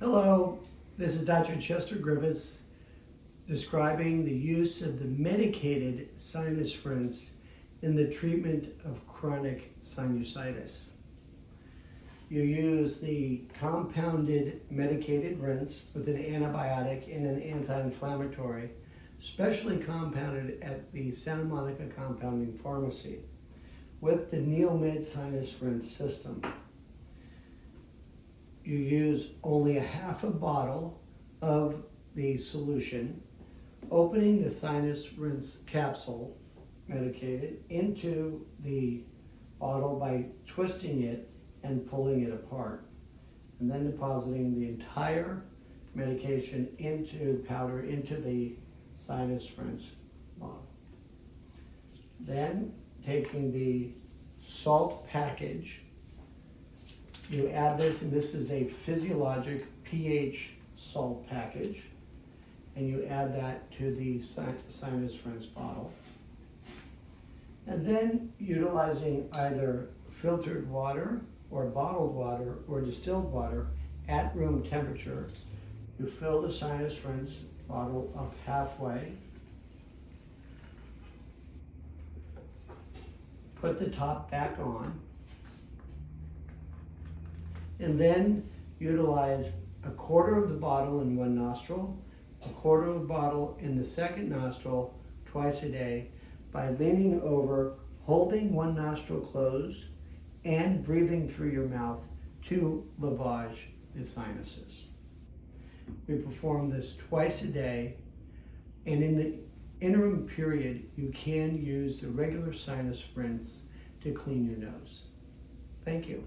Hello, this is Dr. Chester Griffiths describing the use of the medicated sinus rinse in the treatment of chronic sinusitis. You use the compounded medicated rinse with an antibiotic and an anti-inflammatory, specially compounded at the Santa Monica Compounding Pharmacy with the Neomed Sinus Rinse system. You use only a half a bottle of the solution, opening the sinus rinse capsule, medicated, into the bottle by twisting it and pulling it apart, and then depositing the entire medication into powder into the sinus rinse bottle. Then taking the salt package, you add this, and this is a physiologic pH salt package, and you add that to the sinus rinse bottle. And then, utilizing either filtered water or bottled water or distilled water at room temperature, you fill the sinus rinse bottle up halfway, put the top back on, and then utilize a quarter of the bottle in one nostril, a quarter of the bottle in the second nostril twice a day by leaning over, holding one nostril closed, and breathing through your mouth to lavage the sinuses. We perform this twice a day, and in the interim period, you can use the regular sinus rinse to clean your nose. Thank you.